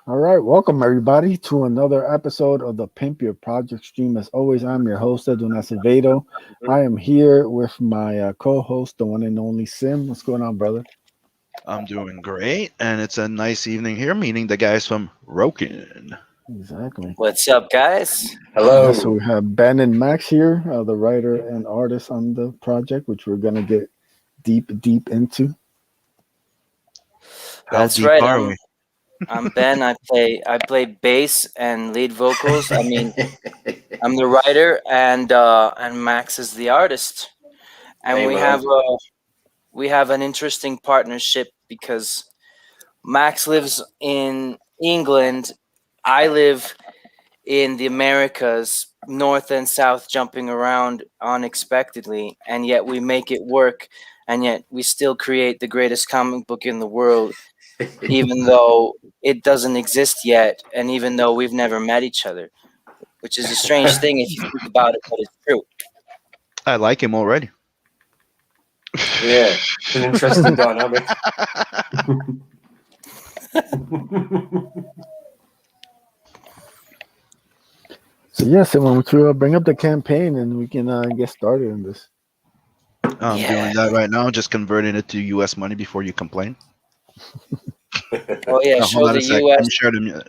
All right, welcome everybody to another episode of the Pimp Your Project stream. As always, I'm your host, Edwin Acevedo. I am here with my co-host, the one and only Sim. What's going on, brother? I'm doing great, and it's a nice evening here meeting the guys from Rokan. Exactly. What's up, guys? Yeah, so Hello. we have Ben and Max here, the writer and artist on the project, which we're gonna get deep into. How That's deep right. are I'm we? I'm Ben. I play bass and lead vocals. I mean, I'm the writer and Max is the artist. And we have Amen. an interesting partnership because Max lives in England. I live in the Americas, north and south, jumping around unexpectedly, and yet we make it work, and yet we still create the greatest comic book in the world, even though it doesn't exist yet, and even though we've never met each other, which is a strange thing if you think about it, but it's true. I like him already. Yeah, it's an interesting dynamic. So yeah, Sim, why don't you bring up the campaign and we can get started in this. I'm Yeah. doing that right now, just converting it to US money before you complain. Oh yeah. Oh, hold Show on the a sec. U.S.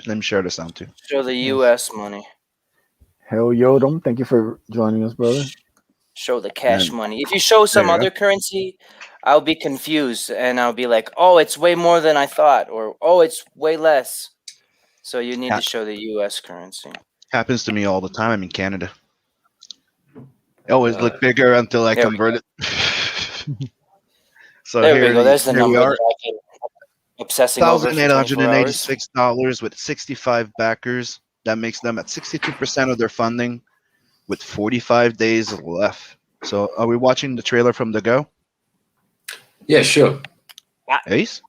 Let me share the sound too. Show the Yes. U.S. money. Hell Yodom, thank you for joining us, brother. Show the cash And money. If you show there some you go. other currency, I'll be confused and I'll be like, "Oh, it's way more than I thought," or "Oh, it's way less." So you need to Ha- show the U.S. currency. happens to me all the time. I'm in Canada. It always Uh, look bigger until I There we convert go. it. So There we go. There's the here we number are. that I've been obsessing over Thousand for eight hundred 24 and hours. eighty-six dollars with 65 backers. That makes them at 62% of their funding with 45 days left. So, are we watching the trailer from the go? yeah, sure. Ace?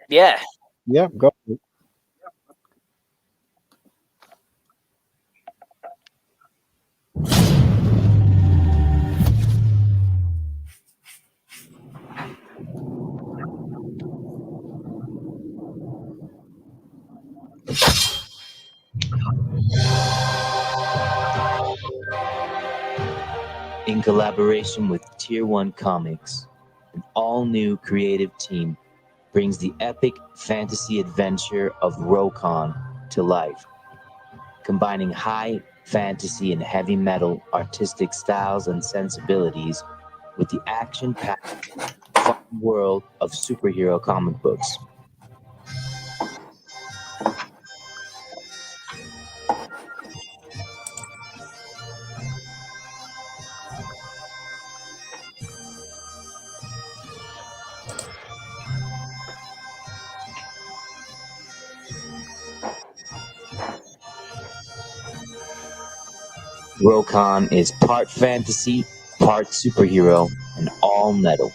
Yeah. Yeah, go. In collaboration with Tier 1 Comics, an all-new creative team brings the epic fantasy adventure of Rokan to life, combining high fantasy and heavy metal artistic styles and sensibilities with the action-packed fun world of superhero comic books. Rokan is part fantasy, part superhero, and all metal.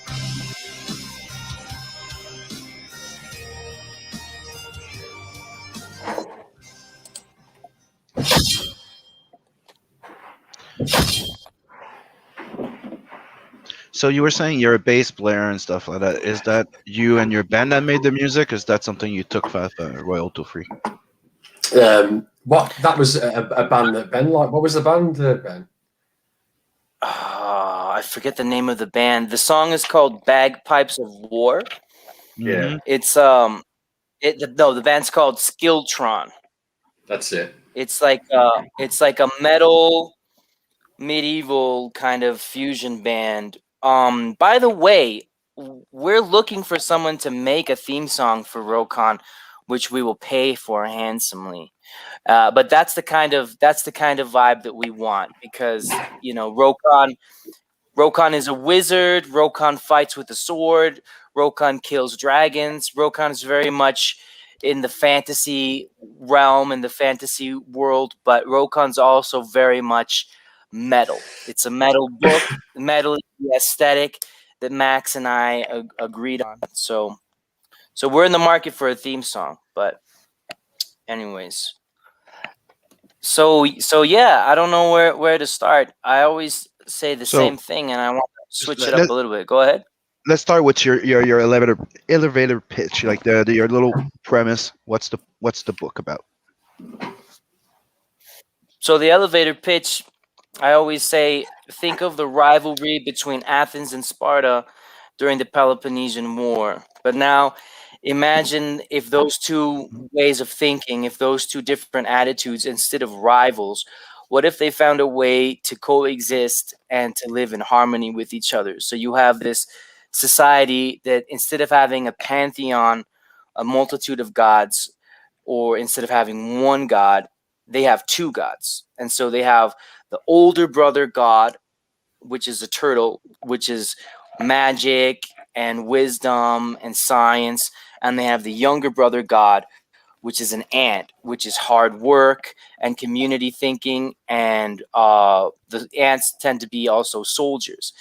So, you were saying you're a bass player and stuff like that. Is that you and your band that made the music? Is that something you took for royalty free? What that was a band that Ben like. What was the band, Ben? I forget the name of the band. The song is called "Bagpipes of War." Hmm. Yeah, It's the band's called Skilltron. that's it. It's like a metal medieval kind of fusion band. By the way, we're looking for someone to make a theme song for Rokan, which we will pay for handsomely. But that's the kind of vibe that we want because Rokan is a wizard. Rokan fights with a sword. Rokan kills dragons. Rokan is very much in the fantasy realm and the fantasy world, but Rokan's also very much metal. It's a metal book. Metal is the aesthetic that Max and I agreed on. So we're in the market for a theme song. But anyways, so yeah, I don't know where to start. I always say the So, same thing, and I want to just switch it up a little bit. Go ahead. let's start with your elevator pitch, like your little premise. What's the book about? So the elevator pitch, I always say, think of the rivalry between Athens and Sparta during the Peloponnesian War. But now imagine if those two ways of thinking, if those two different attitudes, instead of rivals, what if they found a way to coexist and to live in harmony with each other? So you have this society that instead of having a pantheon, a multitude of gods, or instead of having one god, they have two gods. And so they have the older brother god, which is a turtle, which is magic and wisdom and science. And they have the younger brother god, which is an ant, which is hard work and community thinking. And the ants tend to be also soldiers.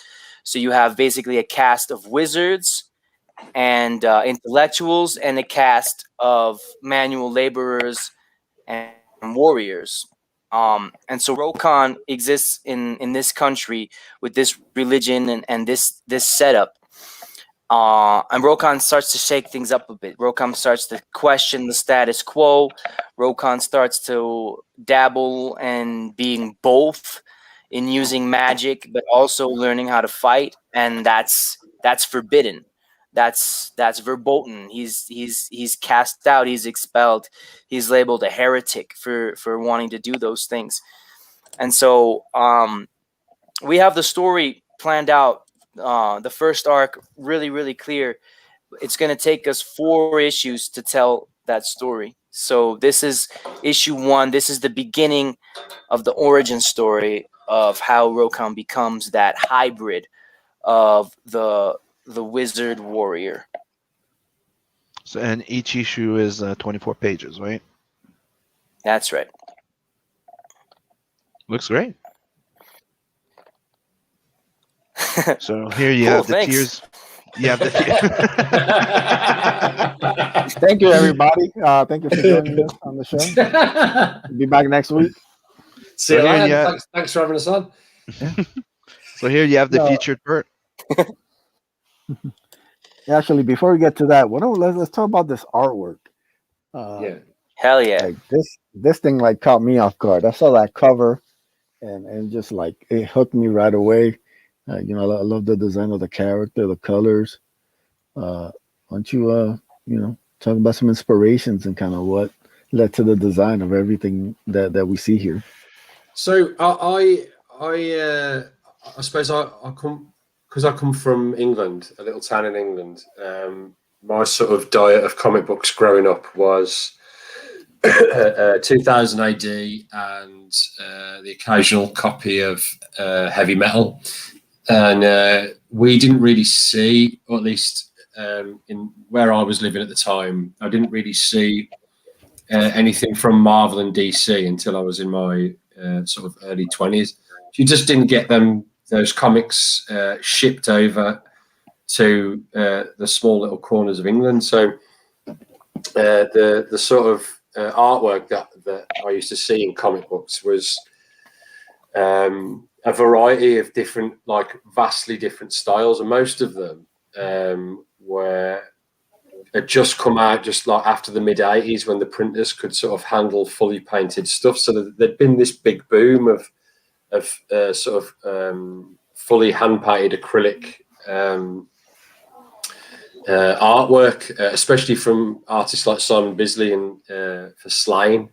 So you have basically a cast of wizards and intellectuals and a cast of manual laborers and warriors. And so Rokan exists in this country with this religion and this setup. And Rokan starts to shake things up a bit. Rokan starts to question the status quo. Rokan starts to dabble in being both in using magic, but also learning how to fight, and that's forbidden. That's verboten. He's cast out. He's expelled. He's labeled a heretic for wanting to do those things. And so we have the story planned out. The first arc really clear. It's going to take us 4 issues to tell that story. So this is issue 1. This is the beginning of the origin story of how Rokan becomes that hybrid of the wizard warrior. So, and each issue is 24 pages, right? That's right. Looks great. So here you Cool, have the thanks. tears. You have the Thank you, everybody. Thank you for joining us on the show. We'll be back next week. See you So here later. you have- Thanks for having us on. So here you have the No. featured part. Actually, before we get to that, let's talk about this artwork. Yeah. Hell yeah. Like this thing like caught me off guard. I saw that cover, and just like it hooked me right away. I love the design of the character, the colors. Why don't you talk about some inspirations and kind of what led to the design of everything that we see here? So I suppose I come because I come from England, a little town in England. My sort of diet of comic books growing up was 2000 AD and the occasional copy of heavy metal, and we didn't really see, or at least in where I was living at the time, I didn't really see anything from Marvel and DC until I was in my sort of early 20s. You just didn't get those comics shipped over to the small little corners of England. So the sort of artwork that I used to see in comic books was a variety of different, like vastly different styles, and most of them had just come out just like after the mid 80s when the printers could sort of handle fully painted stuff. So there'd been this big boom of sort of fully hand painted acrylic artwork, especially from artists like Simon Bisley and for Slain.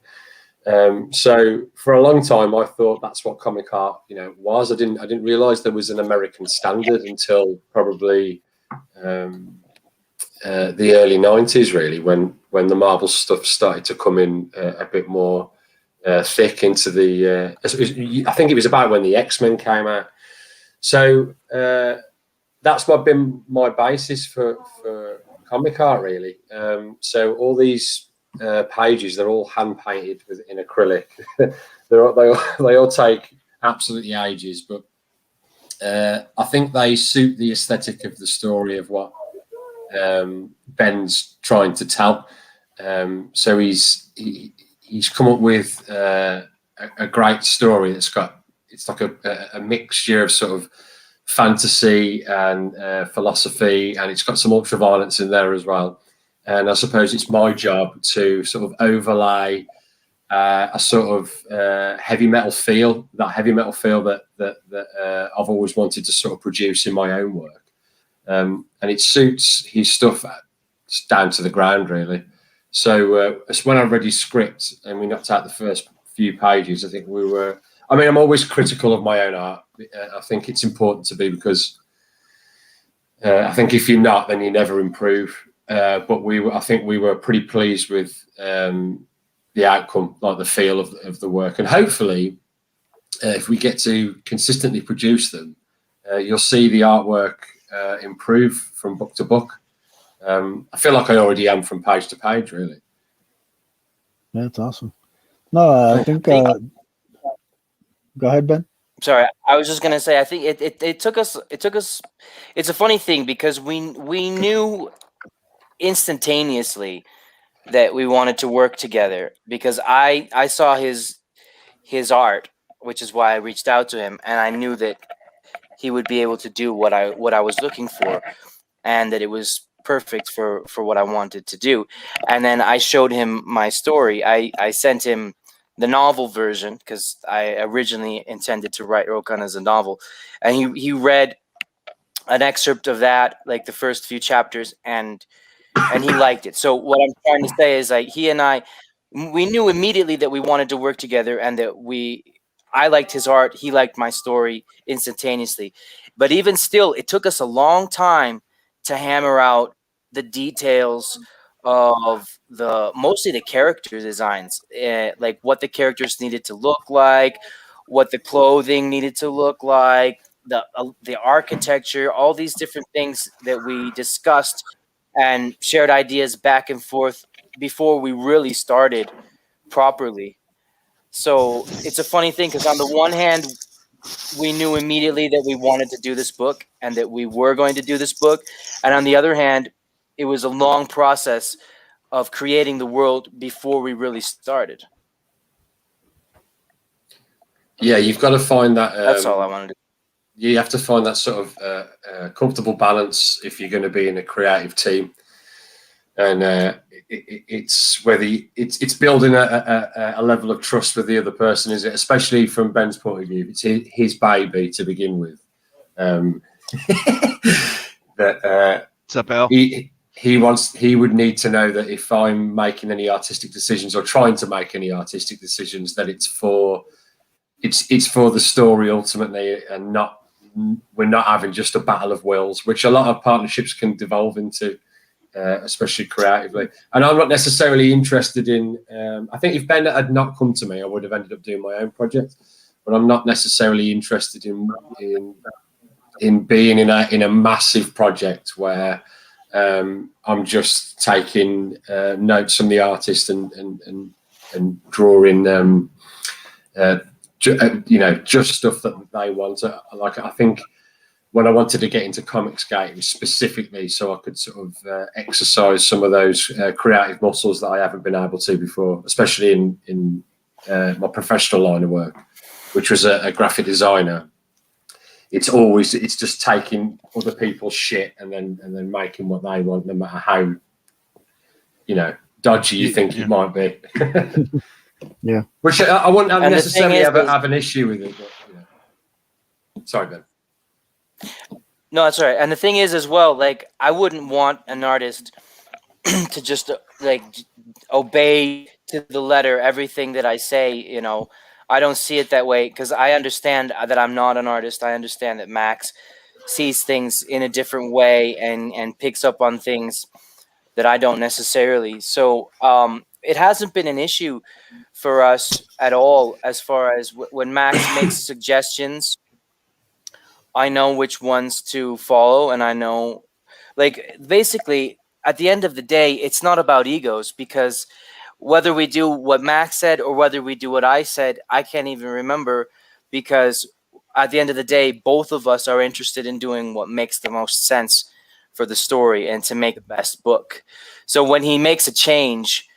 So for a long time, I thought that's what comic art, was. I didn't realize there was an American standard until probably the early 90s, really, when the Marvel stuff started to come in a bit more thick into the. I think it was about when the X-Men came out. So that's been my basis for comic art, really. So all these pages, they're all hand painted in acrylic. they all take absolutely ages, but I think they suit the aesthetic of the story of what Ben's trying to tell. So he's come up with a great story that's it's like a mixture of sort of fantasy and philosophy, and it's got some ultra violence in there as well. And I suppose it's my job to sort of overlay a sort of heavy metal feel, that I've always wanted to sort of produce in my own work. And it suits his stuff down to the ground, really. So when I read his script and we knocked out the first few pages, I think we were. I mean, I'm always critical of my own art. I think it's important to be, because I think if you're not, then you never improve. But I think we were pretty pleased with the outcome, like the feel of the work, and hopefully, if we get to consistently produce them, you'll see the artwork improve from book to book. I feel like I already am from page to page, really. That's awesome. No, I think. Go ahead, Ben. Sorry, I was just gonna say. I think it took us. It's a funny thing because we knew instantaneously that we wanted to work together, because I saw his art, which is why I reached out to him, and I knew that he would be able to do what I was looking for, and that it was perfect for what I wanted to do. And then I showed him my story. I sent him the novel version, because I originally intended to write Rokan as a novel, and he read an excerpt of that, like the first few chapters, and he liked it. So what I'm trying to say is, like, he and we knew immediately that we wanted to work together, and that I liked his art, he liked my story instantaneously. But even still, it took us a long time to hammer out the details of mostly the character designs, like what the characters needed to look like, what the clothing needed to look like, the architecture, all these different things that we discussed and shared ideas back and forth before we really started properly. So it's a funny thing, because on the one hand, we knew immediately that we wanted to do this book and that we were going to do this book. And on the other hand, it was a long process of creating the world before we really started. Yeah, you've got to find that. That's all I wanted to. You have to find that sort of comfortable balance if you're going to be in a creative team. And it's whether it's building a level of trust with the other person, is it? Especially from Ben's point of view, it's his baby to begin with. That What's up, Al? he would need to know that if I'm making any artistic decisions or trying to make any artistic decisions, that it's for the story ultimately, and we're not having just a battle of wills, which a lot of partnerships can devolve into. Especially creatively, and I'm not necessarily interested in. I think if Ben had not come to me, I would have ended up doing my own project. But I'm not necessarily interested in being in a massive project where I'm just taking notes from the artist and drawing, just stuff that they want. Like, I think. When I wanted to get into Comicsgate, it was specifically so I could sort of exercise some of those creative muscles that I haven't been able to before, especially in my professional line of work, which was a graphic designer. It's just taking other people's shit and then making what they want, no matter how dodgy you think it might be. Yeah. Which I wouldn't necessarily have an issue with it. But, Sorry, Ben. No, that's all right. And the thing is, as well, like, I wouldn't want an artist to just obey to the letter everything that I say. I don't see it that way, because I understand that I'm not an artist. I understand that Max sees things in a different way and picks up on things that I don't necessarily. So it hasn't been an issue for us at all, as far as when Max makes suggestions. I know which ones to follow, and I know, like, basically, at the end of the day, it's not about egos, because whether we do what Max said or whether we do what I said, I can't even remember, because at the end of the day, both of us are interested in doing what makes the most sense for the story and to make the best book. So when he makes a change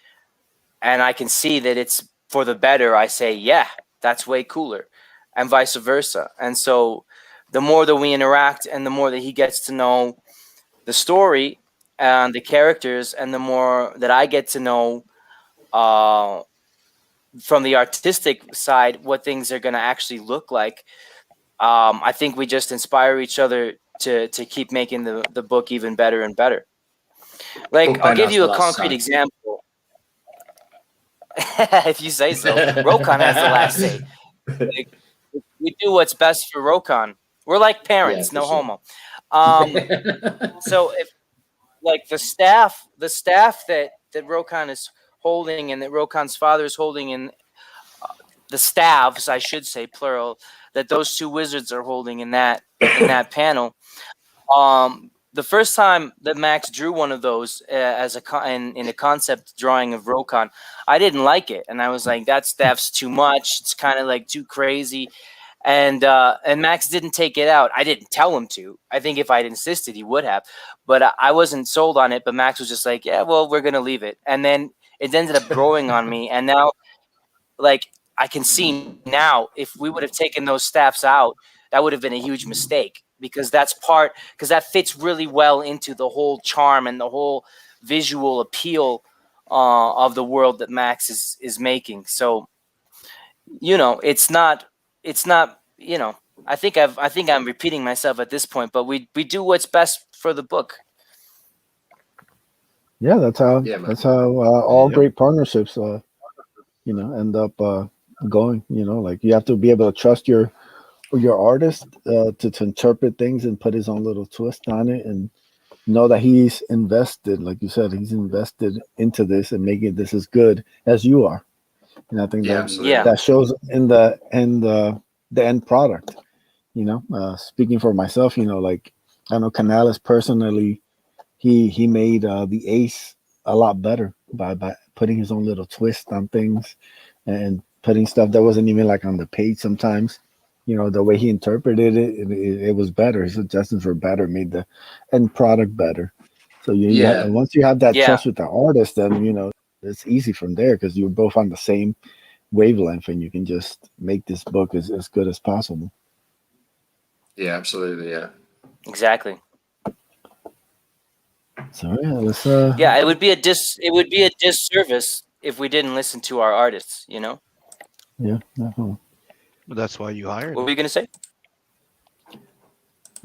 and I can see that it's for the better, I say, yeah, that's way cooler, and vice versa. And so the more that we interact and the more that he gets to know the story and the characters, and the more that I get to know uh, from the artistic side what things are going to actually look like. I think we just inspire each other to keep making the book even better and better. Like, But I'll Ben give has you the a last concrete say. example. If you say so. Rokan has the last say. Like, we do what's best for Rokan. We're like Yeah, parents, for no sure. homo. So if like the staff that Rokan is holding and that Rokan's father is holding, and the staffs, I should say plural, that those two wizards are holding in that panel. The first time that Max drew one of those in a concept drawing of Rokan, I didn't like it, and I was like, that staff's too much. It's kind of like too crazy, and Max didn't take it out. I didn't tell him to. I think if I'd insisted, he would have, but I wasn't sold on it. But Max was just like, yeah, well, we're gonna leave it, and then it ended up growing on me, and now like I can see now if we would have taken those staffs out, that would have been a huge mistake, because that fits really well into the whole charm and the whole visual appeal of the world that Max is making. So it's not I think I'm repeating myself at this point, but we do what's best for the book. Yeah, Yeah, man. that's how all Yep. great partnerships, end up going. Like you have to be able to trust your artist to interpret things and put his own little twist on it, and know that he's invested, like you said, he's invested into this and making this as good as you are. And I think Yeah, that Yeah. absolutely. that shows in the end product. Speaking for myself, like I know Canales personally, he made the Ace a lot better by putting his own little twist on things and putting stuff that wasn't even like on the page sometimes. The way he interpreted it was better. His suggestions were better, made the end product better. So Yeah, once you have that Yeah. trust with the artist, then it's easy from there because you're both on the same wavelength and you can just make this book as good as possible. yeah, absolutely. Yeah. Exactly. So yeah, let's Yeah, it would be a disservice if we didn't listen to our artists. yeah, definitely. That's why you hired What were him. you gonna say?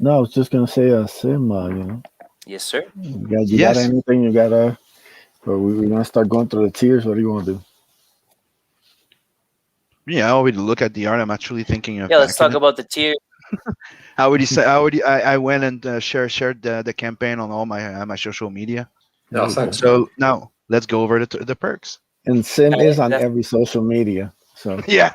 No, I was just gonna say Sim, Yes, sir. you got Yes. anything you got or we gonna start going through the tiers? What do you want to do? Yeah, I already look at the art. I'm actually thinking of Yeah, let's backing talk it. about the tier. I already say I went and shared the campaign on all my social media. Oh, thanks, man. So now let's go over the perks. And Sim I is on def- every social media. So Yeah.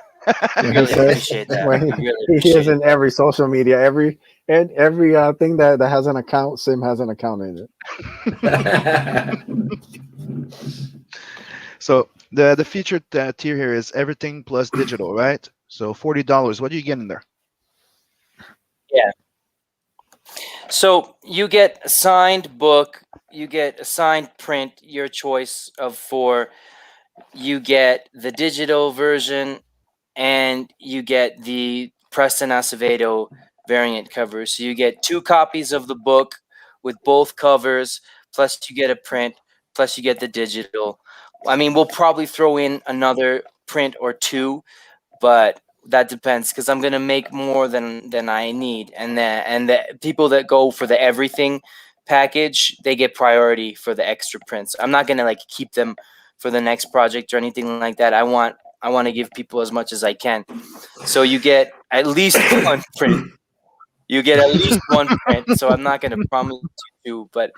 when he really says appreciate that. when I really he is appreciate in that. every social media, every thing that has an account, Sim has an account in it. So the featured tier here is everything plus digital, right? So $40. What do you get in there? Yeah. So you get a signed book, you get a signed print, your choice of four. You get the digital version, and you get the Preston Acevedo variant cover. So you get two copies of the book with both covers, plus you get a print, plus you get the digital. I mean, we'll probably throw in another print or two, but that depends because I'm gonna make more than I need, and the people that go for the everything package, they get priority for the extra prints. I'm not gonna like keep them for the next project or anything like that. I want to give people as much as I can. So you get at least one print. You get at least one print. So I'm not gonna promise you two, but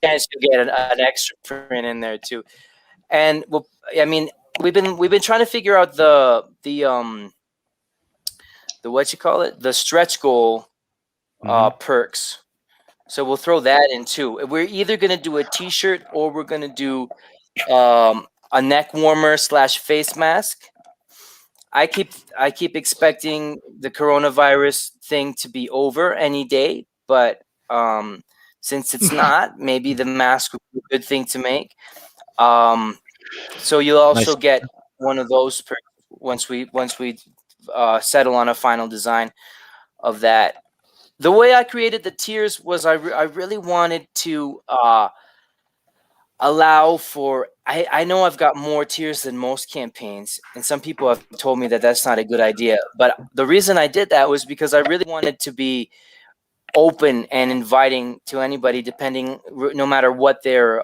yes, you get an extra print in there too. And well, I mean, we've been trying to figure out the what you call it, the stretch goal Mhm. perks. So we'll throw that in too. We're either gonna do a T-shirt or we're gonna do a neck warmer slash face mask. I keep expecting the coronavirus thing to be over any day, but since it's not, maybe the mask would be a good thing to make. Um, so you'll also Nice. get one of those once we settle on a final design of that. the way I created the tiers was I really wanted to allow for. I know I've got more tiers than most campaigns, and some people have told me that that's not a good idea. But the reason I did that was because I really wanted to be open and inviting to anybody, depending, no matter what their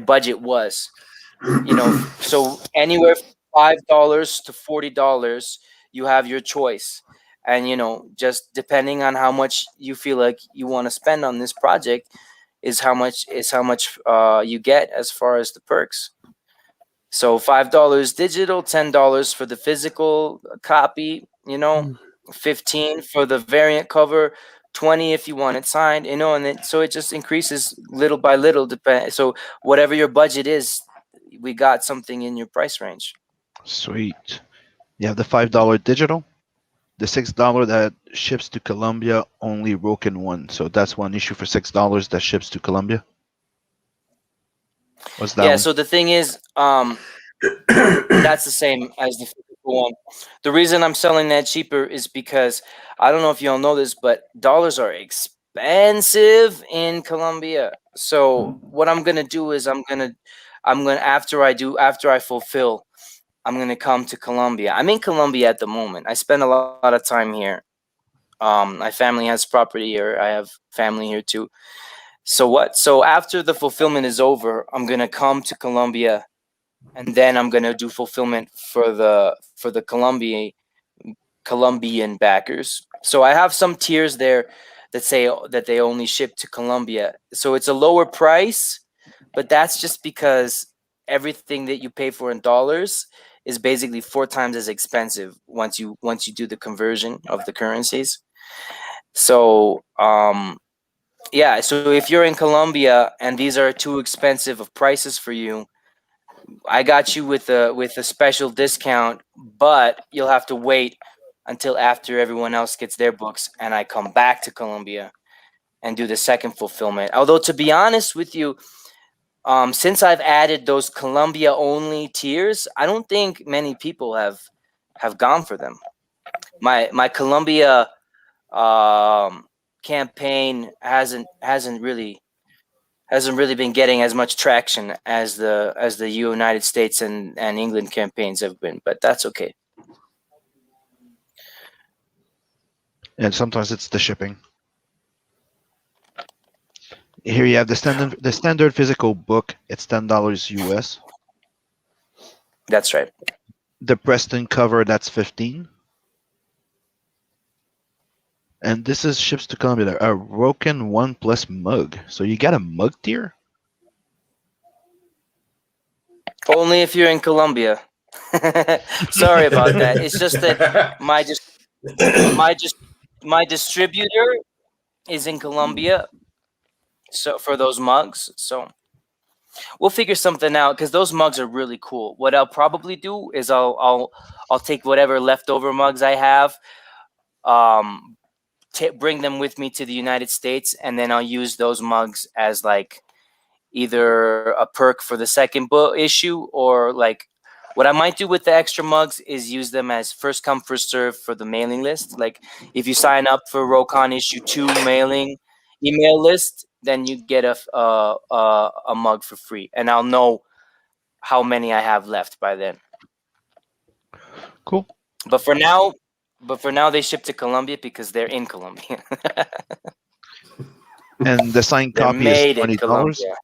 budget was. So anywhere from $5 to $40, you have your choice, and just depending on how much you feel like you want to spend on this project, is how much you get as far as the perks. So $5 digital, $10 for the physical copy, 15 for the variant cover, 20 if you want it signed, and then so it just increases little by little. So whatever your budget is, we got something in your price range. Sweet. You have the $5 digital, the $6 that ships to Colombia, only Rokan one. So that's one issue for $6 that ships to Colombia. What's that Yeah. one? So the thing is, that's the same as the physical one. The reason I'm selling that cheaper is because I don't know if y'all know this, but dollars are expensive in Colombia. So what I'm gonna do is I'm gonna after I fulfill, I'm gonna come to Colombia. I'm in Colombia at the moment. I spend a lot of time here. My family has property here. I have family here too. So what? So after the fulfillment is over, I'm gonna come to Colombia, and then I'm gonna do fulfillment for the Colombian backers. So I have some tiers there that say that they only ship to Colombia. So it's a lower price, but that's just because everything that you pay for in dollars is basically 4 times as expensive once you do the conversion of the currencies. So yeah, so if you're in Colombia and these are too expensive of prices for you, I got you with a special discount, but you'll have to wait until after everyone else gets their books and I come back to Colombia and do the second fulfillment. Although to be honest with you, since I've added those Colombia only tiers, I don't think many people have gone for them. My Colombia campaign hasn't really been getting as much traction as the United States and England campaigns have been, but that's okay. And sometimes it's the shipping. Here you have the standard physical book. It's $10 US. That's right. The Preston cover, that's 15. And this is ships to Colombia. A Rokan 1 plus mug. So you got a mug tier? Only if you're in Colombia. Sorry about that. It's just that my just my distributor is in Colombia, so for those mugs. So we'll figure something out because those mugs are really cool. What I'll probably do is I'll take whatever leftover mugs I have, um, bring them with me to the United States, and then I'll use those mugs as like either a perk for the second book issue, or like what I might do with the extra mugs is use them as first come first serve for the mailing list. Like if you sign up for Rokan issue 2 mailing email list, then you get a mug for free, and I'll know how many I have left by then. Cool. But for now, they ship to Colombia because they're in Colombia. And the signed They're copy is made in $20. Colombia.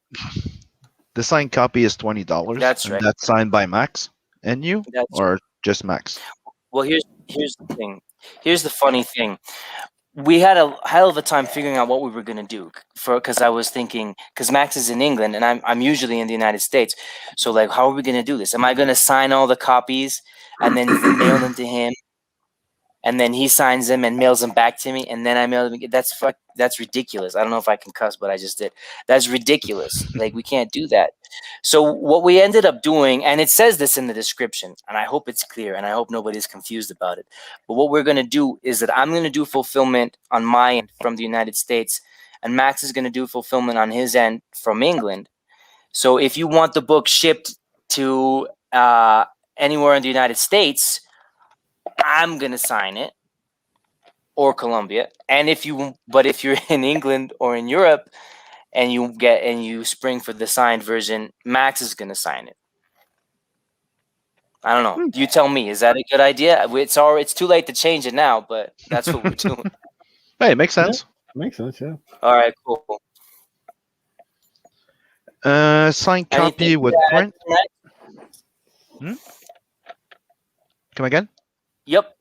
The signed copy is $20. That's And right. that's signed by Max and you? That's Or just Max? Well, here's the thing. Here's the funny thing. We had a hell of a time figuring out what we were gonna do because I was thinking because Max is in England and I'm usually in the United States. So like, how are we gonna do this? Am I gonna sign all the copies and then mail them to him, and then he signs them and mails them back to me, and then I mail them? That's ridiculous. I don't know if I can cuss, but I just did. That's ridiculous. Like we can't do that. So what we ended up doing, and it says this in the description, and I hope it's clear, and I hope nobody's confused about it. But what we're gonna do is that I'm gonna do fulfillment on my end from the United States, and Max is gonna do fulfillment on his end from England. So if you want the book shipped to anywhere in the United States, I'm gonna sign it, or Colombia. And if you're in England or in Europe and you spring for the signed version, Max is going to sign it. I don't know. You tell me. Is that a good idea? It's too late to change it now, but that's what we're doing. Hey, it makes sense. Makes sense, yeah. All right, cool. Signed Anything copy with to add, print. Max? Come again? Yep.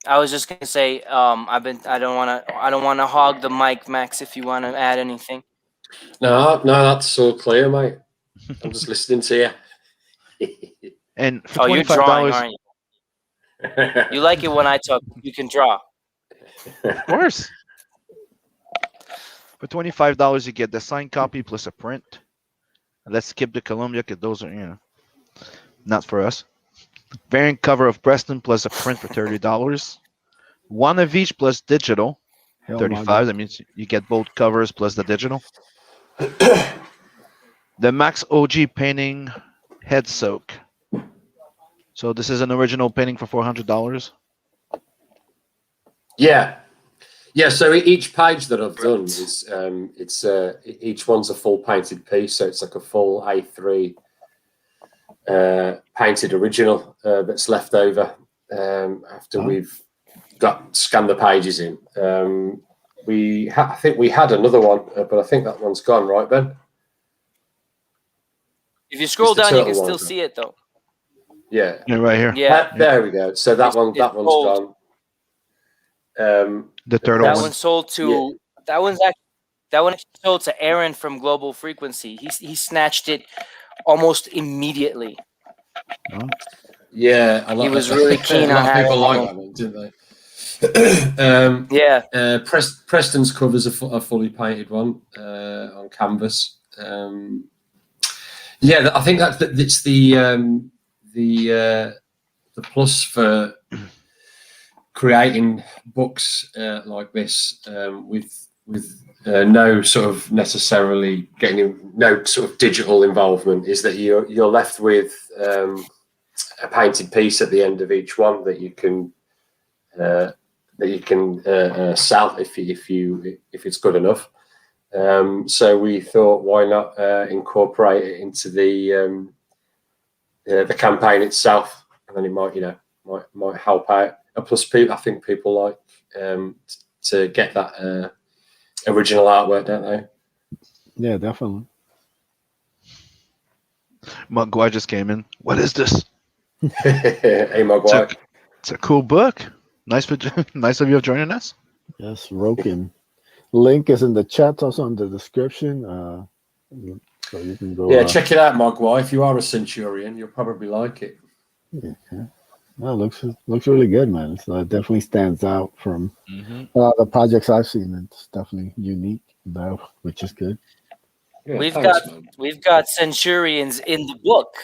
I was just gonna say, I don't wanna hog the mic, Max. If you wanna add anything. No, that's so clear, mate. I'm just listening to you. And for Oh, you're $25, drawing, aren't you? You like it when I talk. You can draw. of course. For $25, you get the signed copy plus a print. Let's skip the Columbia because those are not for us. Variant cover of Preston plus a print for $30. One of each plus digital. Hell, 35. That means you get both covers plus the digital. The Max OG painting head soak. So this is an original painting for $400. Yeah. So each page that I've done is each one's a full painted piece, so it's like a full A3 painted original that's left over after we've scanned the pages in. I think we had another one, but I think that one's gone, right, Ben? If you scroll down, you can still see it though. Yeah, right here. Yeah, there we go. So that one's sold. gone. The turtle That one. one sold to that one's actually sold to Aaron from Global Frequency. He snatched it almost immediately. Yeah, He was really keen a on lot of people having like that one, didn't they? Yeah. Preston's covers a fully painted one on canvas. I think it's the plus for creating books like this with no sort of necessarily no sort of digital involvement is that you're left with a painted piece at the end of each one that you can sell if it's good enough. So we thought, why not incorporate it into the campaign itself, and then it might help out. And plus, I think people like to get that original artwork, don't they? Yeah, definitely. Mugwai just came in. What is this? Hey, Mugwai. It's a cool book. Nice of you joining us. Yes, Rokan. Link is in the chat, also in the description. So you can go. Yeah, check it out, Mugwai. If you are a Centurion, you'll probably like it. Yeah. Well, looks really good, man. So it definitely stands out from the projects I've seen. It's definitely unique, though, which is good. Yeah, we've got Centurions in the book.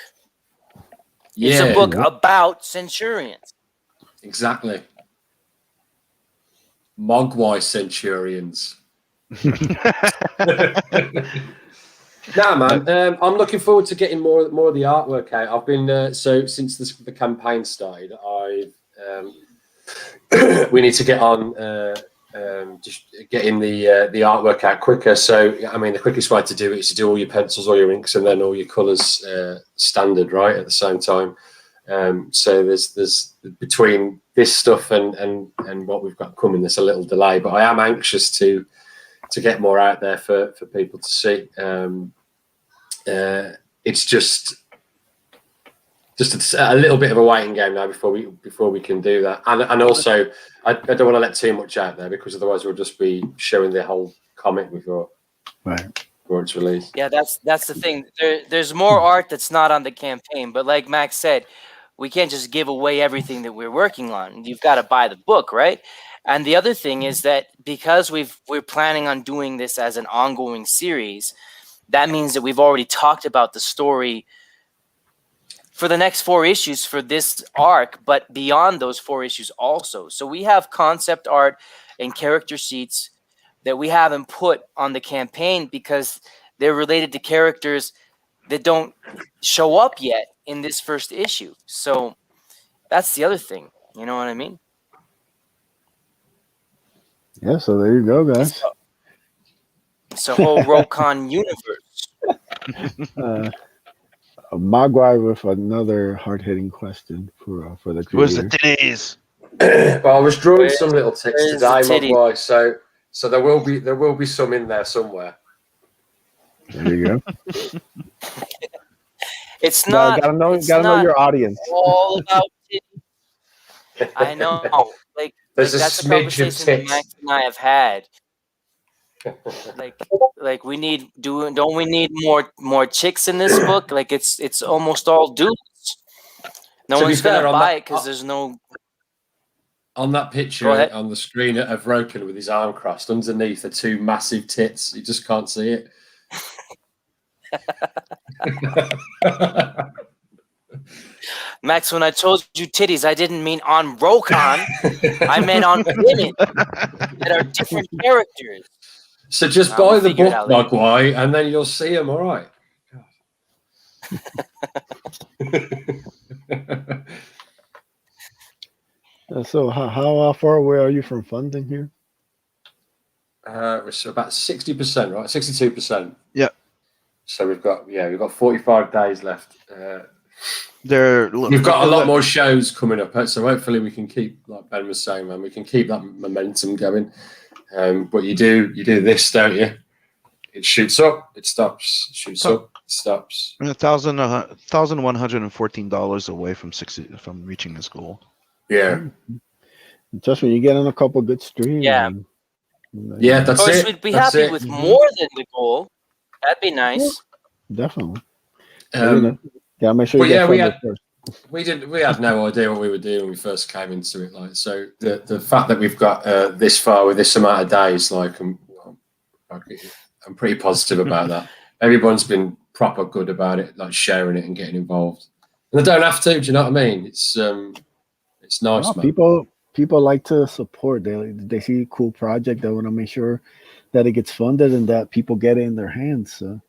Yeah, it's a book about Centurions. Exactly. Mogwai Centurions. Nah, man. I'm looking forward to getting more of the artwork out. I've been so since the campaign started, we need to get on just getting the artwork out quicker. So I mean, the quickest way to do it is to do all your pencils, all your inks, and then all your colours standard, right, at the same time. So there's between this stuff and what we've got coming, there's a little delay. But I am anxious to get more out there for people to see. It's just a little bit of a waiting game now before we can do that. And also, I don't want to let too much out there because otherwise we'll just be showing the whole comic before it's released. Yeah, that's the thing. There's more art that's not on the campaign, but like Max said, we can't just give away everything that we're working on. You've got to buy the book, right? And the other thing is that because we're planning on doing this as an ongoing series, that means that we've already talked about the story for the next 4 issues for this arc, but beyond those 4 issues also. So we have concept art and character sheets that we haven't put on the campaign because they're related to characters that don't show up yet in this first issue. So that's the other thing. You know what I mean? Yeah, so there you go, guys. It's a whole Rokan universe. Uh, Maguire with another hard-hitting question for the Where's the creator. titties? Well, I was drawing Where's- some little ticks where's the today, my titty? boy. So there will be some in there somewhere. There you go. It's You not. gotta know. It's Gotta know not your audience. all about titty. I know. There's That's a a smidge of conversation that tits. Max and I have had. Like we need don't we need more chicks in this book? Like it's almost all dudes. No To be one's fair, gonna on buy that- it because there's no. On that Go picture ahead. on the screen of Rokan with his arm crossed, underneath are two massive tits. You just can't see it. Max, when I told you titties, I didn't mean on Rokan. I meant on women that are different characters. So just We'll buy the figure it book, out later. Mogwai, and then you'll see them. All right. So how far away are you from funding here? It's about 60%, right? 62%. Yeah. So we've got 45 days left. We've got a lot more shows coming up, so hopefully we can keep, like Ben was saying, man, we can keep that momentum going. But you do this, don't you? It shoots up, it stops. It shoots up, it stops. $1,114 away from reaching this goal. Yeah. Just when you get in a couple good streams. Yeah. And, Yeah, Of that's course, it. we'd be That's happy it. with more than the goal. That'd be nice. definitely. Gotta make sure but you get yeah, funded first. we had no idea what we were doing when we first came into it. Like, so the fact that we've got this far with this amount of days, like, I'm pretty positive about that. Everyone's been proper good about it, like sharing it and getting involved. And they don't have to. Do you know what I mean? It's nice, No, man. people like to support. They see a cool project. They want to make sure that it gets funded and that people get it in their hands. So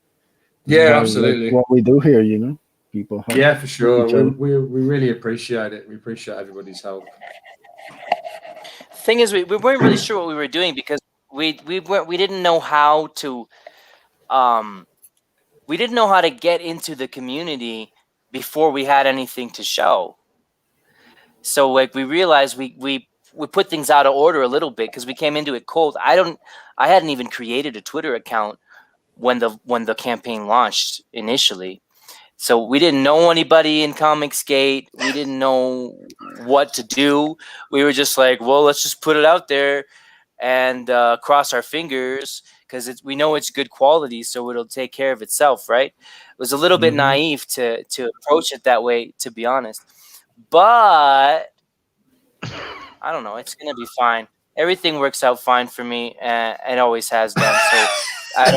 Yeah, why we absolutely. like what we do here, people help. Yeah, for sure. each other. We really appreciate it. We appreciate everybody's help. Thing is, we weren't really sure what we were doing because we didn't know how to we didn't know how to get into the community before we had anything to show. So like we realized we put things out of order a little bit because we came into it cold. I hadn't even created a Twitter account when the campaign launched initially. So we didn't know anybody in Comicsgate. We didn't know what to do. We were just like, well, let's just put it out there and cross our fingers because we know it's good quality, so it'll take care of itself, right? It was a little bit naive to approach it that way, to be honest. But I don't know. It's gonna be fine. Everything works out fine for me, and it always has done. So I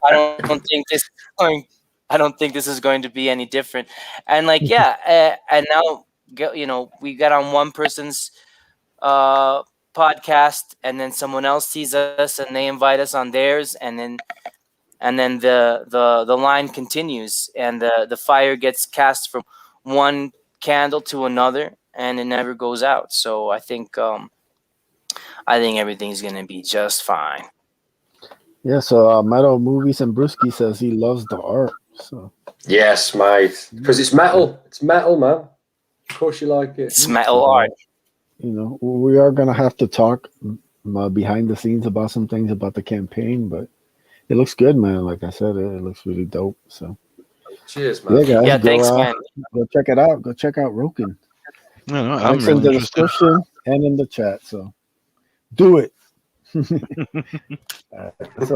don't think this is going. I don't think this is going to be any different. And like, yeah, and now we got on one person's podcast, and then someone else sees us, and they invite us on theirs, and then the line continues, and the fire gets cast from one candle to another, and it never goes out. So I think everything's gonna be just fine. Yeah, so Metal Movies and Brewski says he loves the art. So Yes, mate. Because it's metal. It's metal, man. Of course you like it. It's metal art. We are gonna have to talk behind the scenes about some things about the campaign, but it looks good, man. Like I said, it looks really dope. So Cheers, man. yeah, guys, Yeah, thanks, man. Go check it out. Go check out Rokan. No, I'm Links in really the interested. description and in the chat. So do it. Let's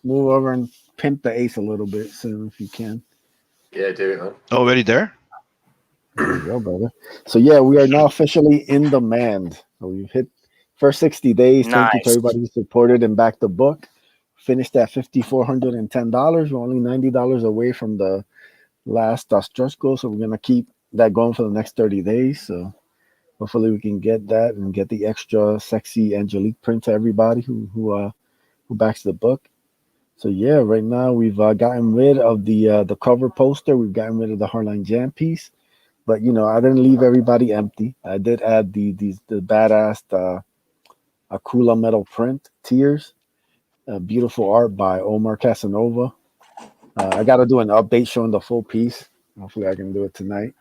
move over and pimp the ace a little bit soon if you can. Yeah, do it, man. Already there? There you go, brother. So yeah, we are now officially in demand. So we've hit first 60 days. Thank you to Nice. everybody who supported and backed the book. Finished at $5,410. We're only $90 away from the last stretch goal, so we're gonna keep that going for the next 30 days. So hopefully we can get that and get the extra sexy Angelique print to everybody who backs the book. So yeah, right now we've gotten rid of the cover poster. We've gotten rid of the Hardline Jam piece, but I didn't leave everybody empty. I did add the badass Akula metal print, Tears. Beautiful art by Omar Casanova. I got to do an update showing the full piece. Hopefully, I can do it tonight.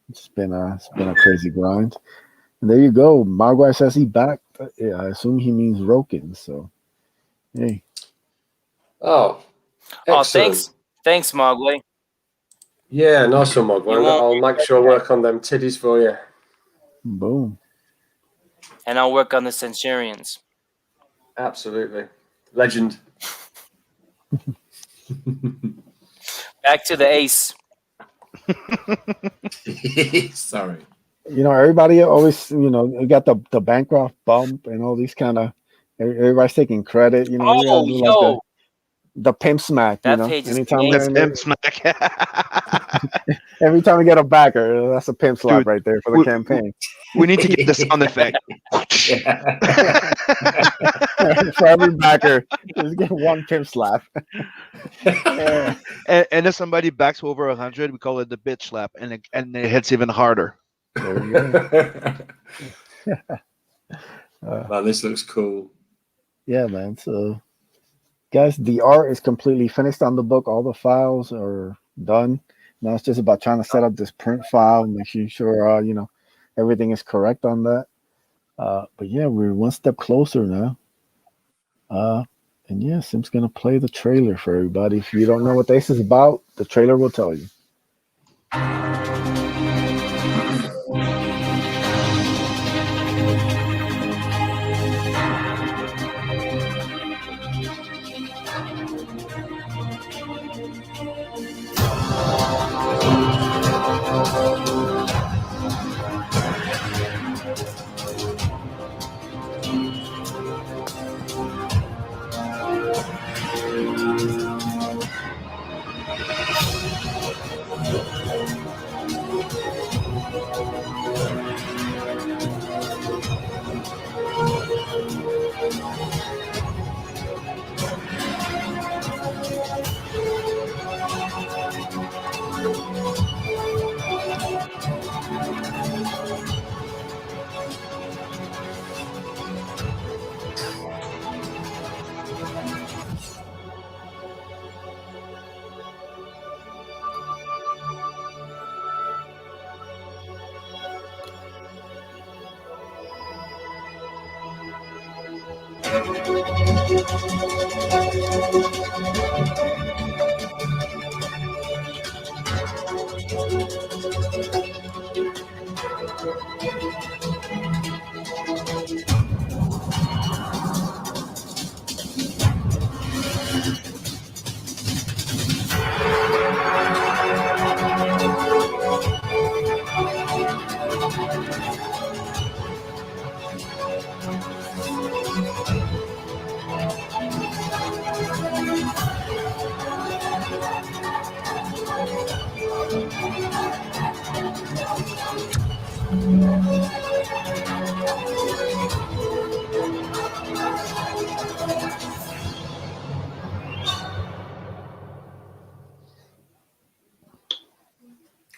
It's been a crazy grind. And there you go. Magua says he back. Yeah, I assume he means Rokan. So, hey, Oh, Oh, excellent. thanks, Mogwai. Yeah, nice one, You Mogwai. won't I'll make sure I work on them titties for you. boom. and I'll work on the Centurions. Absolutely. Legend. Back to the ace. Sorry. Everybody always, you got the Bancroft bump and all these kind of. Everybody's taking credit. You Oh, gotta do like yo, the pimp smack. that page is Anytime The we're in there, pimp smack. every time we get a backer, that's a pimp slap Dude, right there for the we, campaign. we need to get the sound effect. For every backer, just get one pimp slap. Yeah. And if somebody backs over 100, we call it the bitch slap, and it hits even harder. There you go. Man, this looks cool. Yeah, man. So, guys, the art is completely finished on the book. All the files are done. Now it's just about trying to set up this print file, making sure everything is correct on that. But yeah, we're one step closer now. And yeah, Sim's gonna play the trailer for everybody. If you don't know what this is about, the trailer will tell you.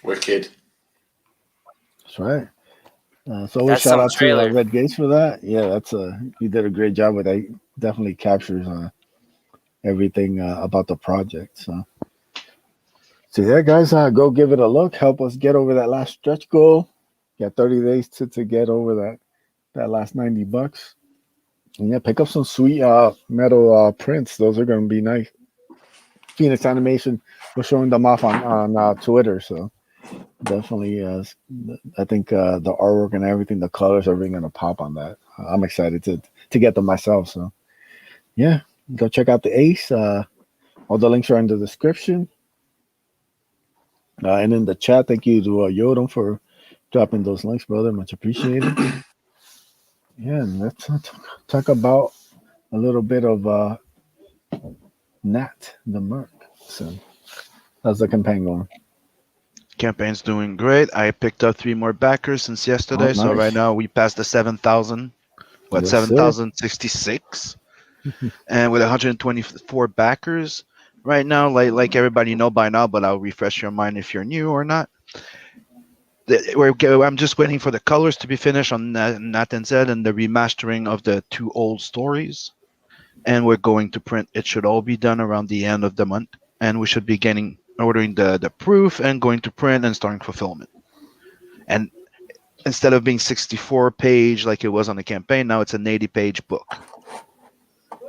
Wicked. That's right. So always that's shout some out to trailer. Red Gates for that. Yeah, you did a great job with that. Definitely captures everything about the project. So yeah, guys, go give it a look. Help us get over that last stretch goal. Got 30 days to get over that last $90. And yeah, pick up some sweet metal prints. Those are going to be nice. Phoenix Animation was showing them off on Twitter. So definitely, I think the artwork and everything, the colors are really going to pop on that. I'm excited to get them myself. So yeah, go check out the Ace. All the links are in the description. And in the chat, thank you to Yodom for dropping those links, brother. Much appreciated. Yeah, and let's talk about a little bit of Nat the Merc. So, how's the campaign going? Campaign's doing great. I picked up 3 more backers since yesterday, Oh, so right nice. now we passed the 7,000. What, Yes, sir. 7,066? And with 124 backers right now, like everybody know by now, but I'll refresh your mind if you're new or not. I'm just waiting for the colors to be finished on Nat and Zed and the remastering of the two old stories. And we're going to print. It should all be done around the end of the month. And we should be ordering the proof and going to print and starting fulfillment. And instead of being 64 page like it was on the campaign, now it's an 80-page book.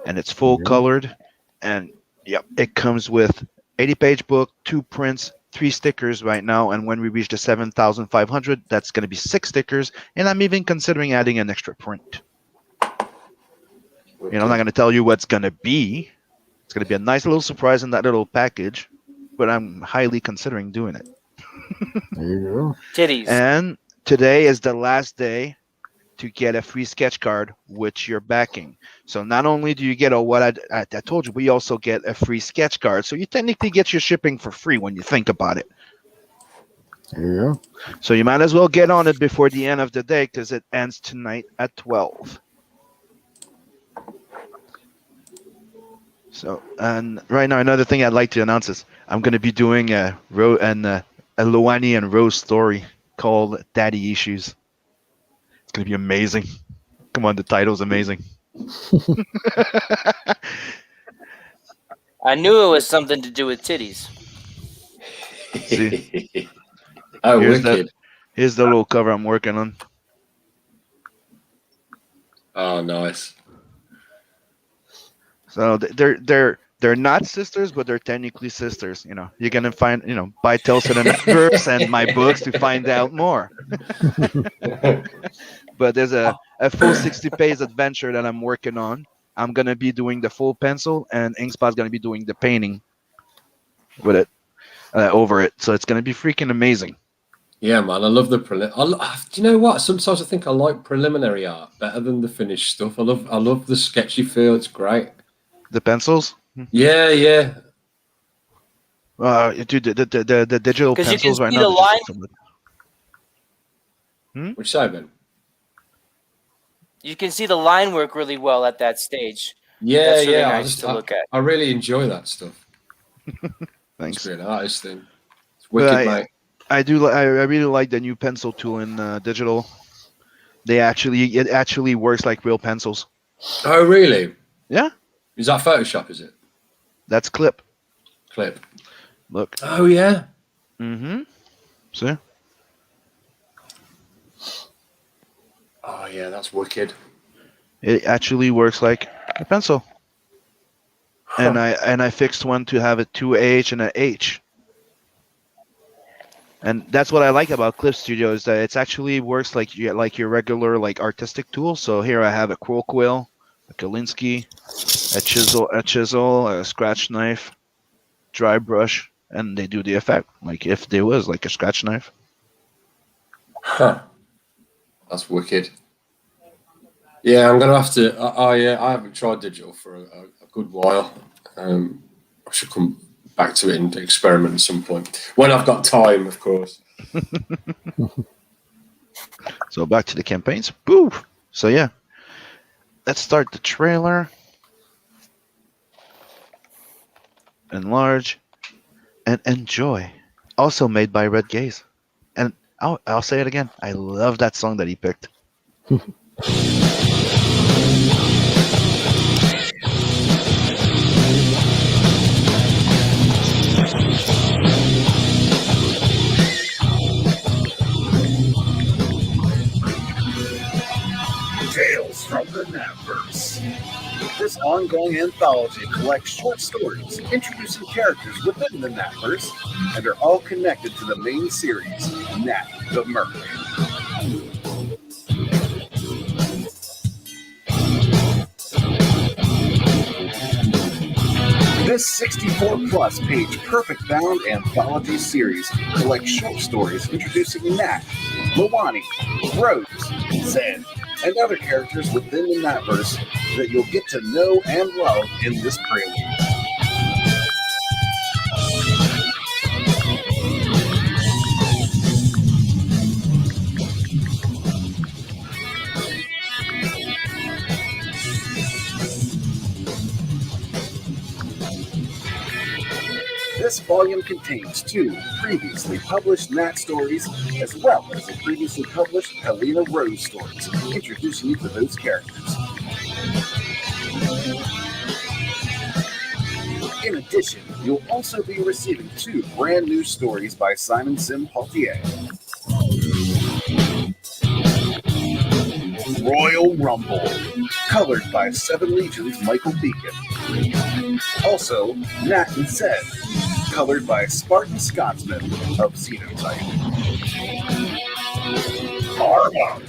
And it's full colored. And yep, it comes with 80-page book, 2 prints, 3 stickers right now. And when we reach the 7,500, that's going to be 6 stickers. And I'm even considering adding an extra print. You know, I'm not going to tell you what's going to be. It's going to be a nice little surprise in that little package, but I'm highly considering doing it. There you go. Titties. And today is the last day to get a free sketch card, which you're backing. So not only do you get what I told you, we also get a free sketch card. So you technically get your shipping for free when you think about it. There you go. So you might as well get on it before the end of the day because it ends tonight at 12. So, and right now, another thing I'd like to announce is I'm going to be doing a Loani and Rose story called Daddy Issues. It's going to be amazing. Come on, the title's amazing. I knew it was something to do with titties. See? Oh, Here's wicked. Here's the little cover I'm working on. Oh, nice. So they're not sisters, but they're technically sisters. You know, you're gonna find buy Tales of the Netverse and my books to find out more. But there's a full 60-page adventure that I'm working on. I'm gonna be doing the full pencil, and Inkspot's gonna be doing the painting with it over it. So it's gonna be freaking amazing. Yeah, man, I love the do you know what? Sometimes I think I like preliminary art better than the finished stuff. I love the sketchy feel. It's great. The pencils. Yeah, yeah. Dude, the digital 'Cause you can pencils right see now. the line. What you say, Ben? You can see the line work really well at that stage. Yeah, That's really yeah. nice to look at. I really enjoy that stuff. Thanks. It's really artist thing. It's wicked, mate. I really like the new pencil tool in digital. It actually works like real pencils. Oh, really? Yeah. Is that Photoshop? Is it? That's Clip. Look. Oh yeah. Mm-hmm. See? Oh yeah, that's wicked. It actually works like a pencil. Huh. And I fixed one to have a 2H and an H. And that's what I like about Clip Studio is that it actually works like your regular artistic tool. So here I have a quill quill, a Kolinsky, a chisel, a scratch knife, dry brush, and they do the effect like if there was like a scratch knife. Huh. That's wicked. Yeah, I'm gonna have to. I haven't tried digital for a good while. I should come back to it and experiment at some point when I've got time, of course. So back to the campaigns. Boo! So yeah, let's start the trailer. Enlarge and enjoy. Also made by Red Gaze. And I'll say it again. I love that song that he picked. Tales from the Netverse. This ongoing anthology collects short stories introducing characters within the Netverse, and are all connected to the main series, Nat the Merc. This 64-plus page perfect-bound anthology series collects short stories introducing Nat, Lawani, Rose, Zed, and other characters within the Netverse that you'll get to know and love in this prelude. This volume contains 2 previously published Nat stories, as well as the previously published Helena Rose stories, introducing you to those characters. In addition, you'll also be receiving 2 brand new stories by Simon Sim Pautier. Royal Rumble, colored by Seven Legions Michael Beacon. Also, Nat and Zed, colored by Spartan Scotsman of Xenotype. Arm up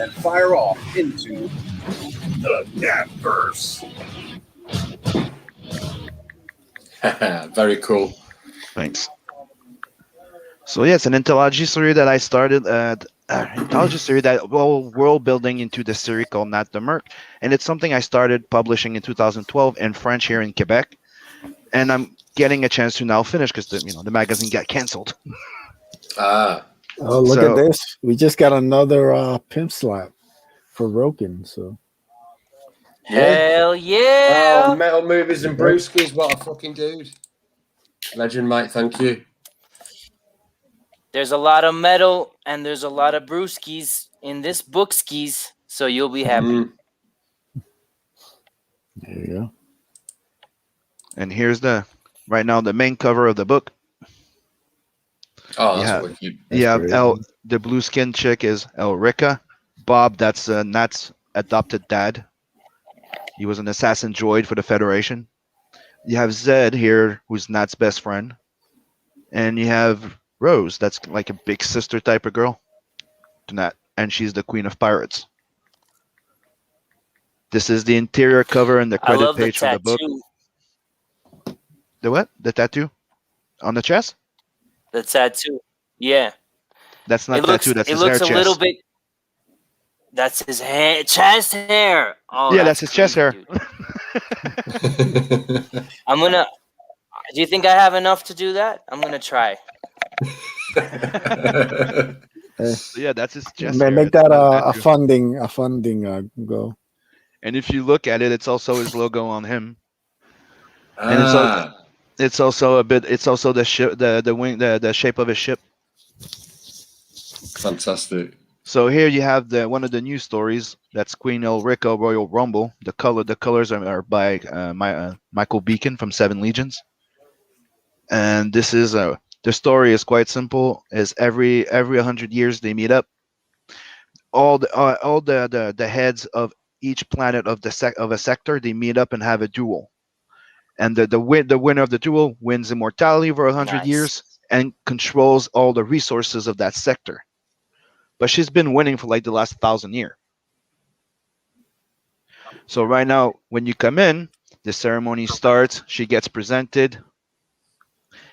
and fire off into the Natverse. Very cool. Thanks. So yeah, it's an anthology series that I started. Anthology series that world building into the series called Nat the Merc, and it's something I started publishing in 2012 in French here in Quebec, and I'm getting a chance to now finish because the magazine got canceled. Ah, Oh, look So- at this. We just got another pimp slap for Rokan. So Hell yeah! Oh, metal movies and brewskis. What a fucking dude. Legend, mate. Thank you. There's a lot of metal and there's a lot of brewskis in this book skis, so you'll be happy. Mm. there you go. And here's the main cover of the book. Oh, that's Yeah. wicked. You have great. the blue skin chick is Elrica. Bob, that's Nat's adopted dad. He was an assassin droid for the Federation. You have Zed here, who's Nat's best friend. And you have Rose, that's like a big sister type of girl to Nat. And she's the queen of pirates. This is the interior cover and the I credit love the page for the book. tattoo. The what? The tattoo? On the chest? The tattoo. Yeah. That's not It looks, tattoo, that's it his looks hair a chest. little bit. That's his chest hair. Oh, Yeah, that's his chest crazy, hair. dude. I'm gonna. Do you think I have enough to do that? I'm gonna try. So yeah, that's his chest Make hair. that That's not a tattoo. funding go. And if you look at it, it's also his logo on him. And it's also a bit. It's also the ship, the wing, the shape of his ship. Fantastic. So here you have one of the new stories. That's Queen Elrica Royal Rumble. The colors are by Michael Beacon from Seven Legions. And this is the story is quite simple. Is every 100 years they meet up. All the heads of each planet of a sector, they meet up and have a duel. And the winner of the duel wins immortality for 100 Nice. years and controls all the resources of that sector. But she's been winning for like the last 1,000 years. So right now, when you come in, the ceremony starts. She gets presented,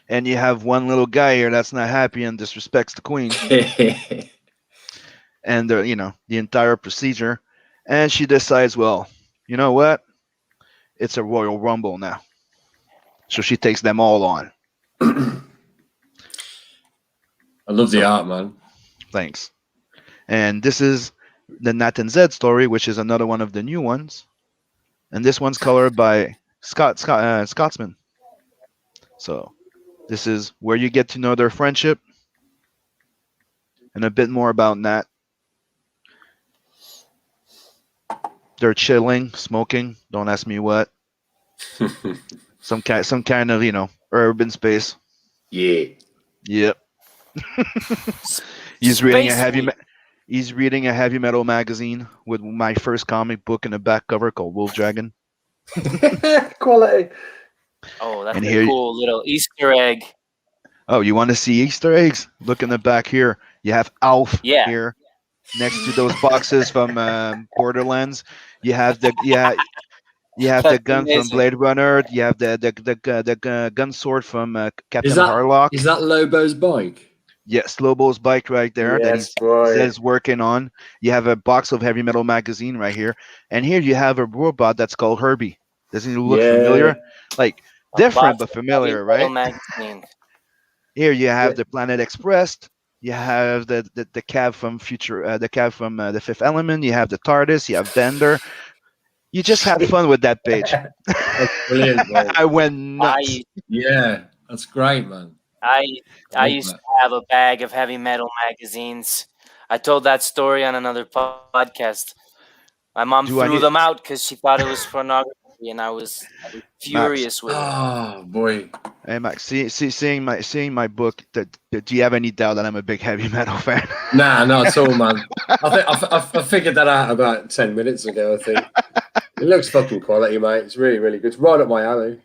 and you have one little guy here that's not happy and disrespects the queen, and the entire procedure. And she decides, well, you know what? It's a royal rumble now. So she takes them all on. I love the art, man. Thanks. And this is the Nat and Zed story, which is another one of the new ones. And this one's colored by Scotsman. So this is where you get to know their friendship and a bit more about Nat. They're chilling, smoking. Don't ask me what. Some kind of urban space. Yeah. Yep. He's reading a Space heavy. week. He's reading a heavy metal magazine with my first comic book in the back cover called Wolf Dragon. Quality. Oh, that's And a here- cool little Easter egg. Oh, you want to see Easter eggs? Look in the back here. You have Alf Yeah. here next to those boxes from Borderlands. You have the You have the That's gun from amazing. Blade Runner. You have the gun sword from Captain Is that Harlock. is that Lobo's bike? Yes, Lobo's bike right there that he's working on. You have a box of heavy metal magazine right here, and here you have a robot that's called Herbie. Doesn't he look familiar? Like different but Lots of familiar, heavy metal right? magazine. Here you have the Planet Express. You have the cab from the Fifth Element. You have the TARDIS. You have Bender. You just had fun with that page. That's brilliant, mate. I went nuts. I Yeah. That's great, man. I Love used that. to have a bag of heavy metal magazines. I told that story on another podcast. My mom Do I threw need them out because she thought it was pornography, and I was Max? furious with her. Oh boy. Hey Max, seeing my book. Do you have any doubt that I'm a big heavy metal fan? Nah, not at all, man. I figured that out about 10 minutes ago. I think it looks fucking quality, mate. It's really, really good. It's right up my alley.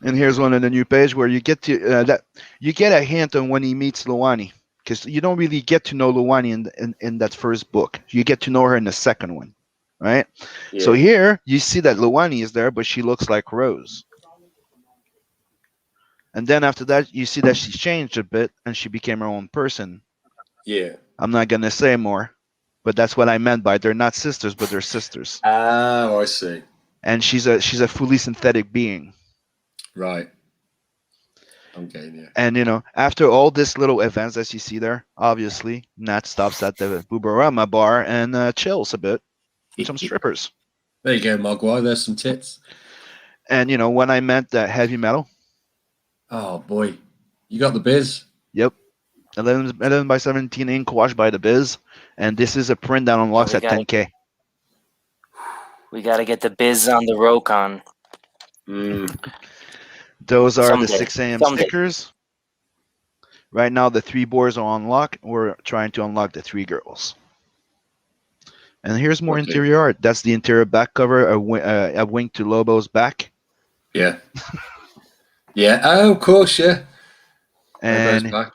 And here's one on the new page where you get to that you get a hint on when he meets Luwani, because you don't really get to know Luwani in that first book. You get to know her in the second one, right? Yeah. So here you see that Luwani is there, but she looks like Rose. And then after that, you see that she's changed a bit and she became her own person. Yeah. I'm not gonna say more, but that's what I meant by they're not sisters, but they're sisters. Oh, I see. And she's a fully synthetic being. Right. I'm getting you. And after all this little events that you see there, obviously Nat stops at the Boobarama bar and chills a bit with some strippers. There you go, Mogwai. There's some tits. And when I meant that heavy metal, Oh boy, you got the biz. yep, 11 by 17 ink washed by the Biz, and this is a print that unlocks we at gotta- 10K. We got to get the biz on the Rokan. Those are the Someday. 6 a.m. Someday. stickers. Right now, the 3 boys are unlocked. We're trying to unlock the 3 girls. And here's more Okay. interior art. That's the interior back cover, a wink to Lobo's back. Yeah. Yeah. Oh, of course. Yeah. And Lobo's back.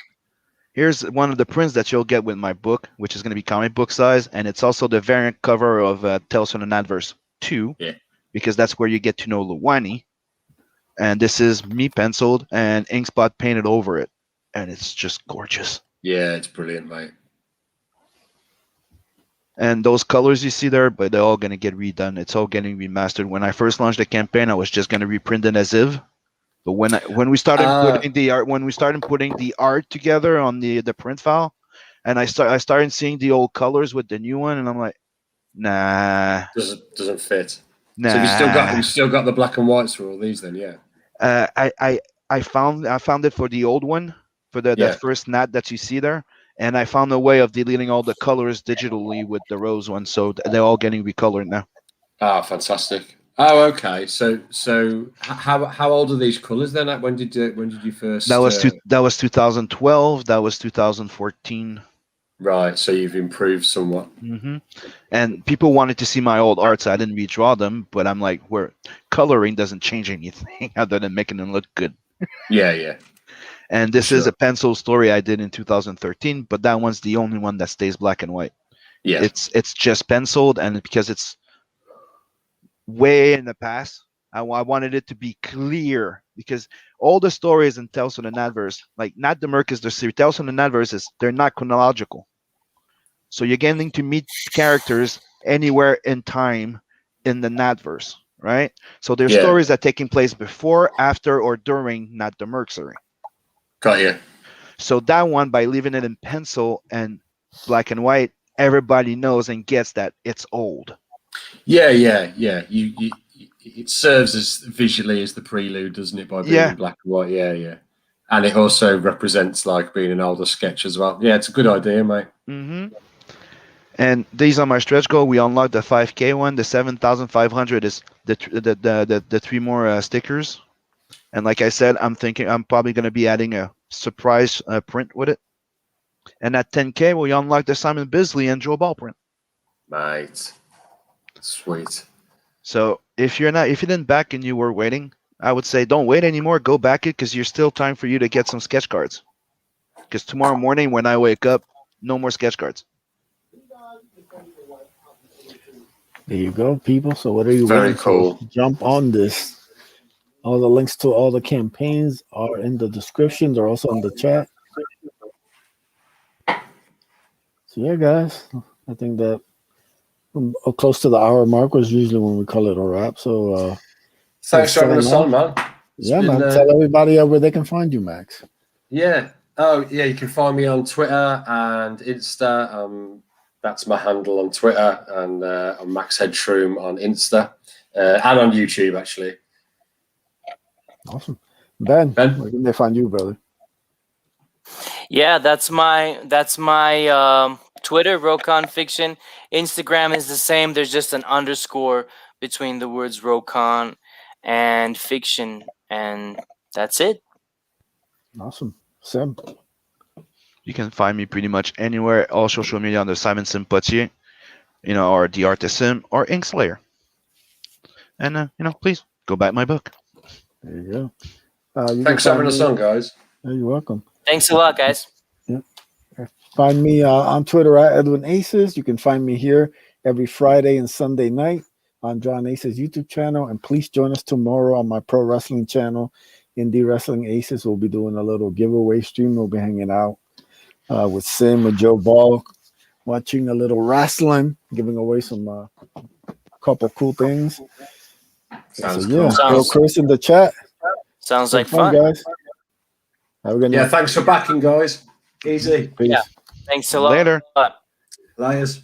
here's one of the prints that you'll get with my book, which is going to be comic book size. And it's also the variant cover of Tales from the Adverse 2. Yeah. Because that's where you get to know Luwani. And this is me penciled and ink spot painted over it. And it's just gorgeous. Yeah, it's brilliant, mate. And those colors you see there, but they're all going to get redone. It's all getting remastered. When I first launched the campaign, I was just going to reprint it as if. But when we started putting the art together on the print file, and I started seeing the old colors with the new one, and I'm like, nah, Doesn't fit. nah. So you still got the black and whites for all these then, yeah. I found it for the old one, for Yeah. that first nat that you see there, and I found a way of deleting all the colors digitally with the rose one, so they're all getting recolored now. Ah, fantastic. Oh, okay. So how old are these colours then? When did you first? That was 2012. That was 2014. Right. So you've improved somewhat. hmm And people wanted to see my old art, so I didn't redraw them. But I'm like, where coloring doesn't change anything other than making them look good. Yeah, yeah. And this is Sure. a pencil story I did in 2013, but that one's the only one that stays black and white. Yeah. It's just penciled, and because it's way in the past, I wanted it to be clear, because all the stories in Tales from the Adverse, like not the Merc is the series, Tales from the Adverse is they're not chronological. So you're getting to meet characters anywhere in time in the Nadverse, right? So there's Yeah. stories that taking place before, after, or during not the Mercury. Got you. So that one, by leaving it in pencil and black and white, everybody knows and gets that it's old. Yeah, yeah, yeah. You it serves as visually as the prelude, doesn't it? By being Yeah. in black and white. Yeah, yeah. And it also represents like being an older sketch as well. Yeah, it's a good idea, mate. Mm-hmm. And these are my stretch goal. We unlocked the 5K one. The 7,500 is the 3 more stickers. And like I said, I'm thinking I'm probably going to be adding a surprise print with it. And at 10K, we unlock the Simon Bisley and Joe Ball print. Mate. Sweet. So if you didn't back and you were waiting, I would say don't wait anymore. Go back it, because you're still time for you to get some sketch cards. Because tomorrow morning when I wake up, no more sketch cards. There you go, people. So what are you Very waiting cool. for? Jump on this. All the links to all the campaigns are in the description. They're also in the chat. So yeah, guys, I think that close to the hour mark was usually when we call it a wrap. So Thanks for having us sign on, off. man. Yeah, been, man. Tell everybody where they can find you, Max. Yeah. Oh, yeah. You can find me on Twitter and Insta. That's my handle on Twitter, and I'm Max Headshroom on Insta and on YouTube, actually. Awesome. Ben, Ben? where can they find you, brother? Yeah, that's my Twitter, Rokan Fiction. Instagram is the same. There's just an underscore between the words Rokan and fiction, and that's it. Awesome. Sim. You can find me pretty much anywhere, all social media under Simon Sympathier, or The Artist Sim or Inkslayer. And please go buy my book. There you go. You Thanks can for having find us me. on, guys. You're welcome. Thanks a lot, guys. Find me on Twitter at Edwin Aces. You can find me here every Friday and Sunday night on John Aces YouTube channel. And please join us tomorrow on my pro wrestling channel, Indie Wrestling Aces. We'll be doing a little giveaway stream. We'll be hanging out with Sim and Joe Ball, watching a little wrestling, giving away some couple cool things. Sounds so cool. yeah, Sounds- Bill Chris in the chat. Sounds Good like fun. guys. Have a good night. Yeah, thanks for backing, guys. Easy. Peace. Yeah. Thanks a lot. Later. Layers.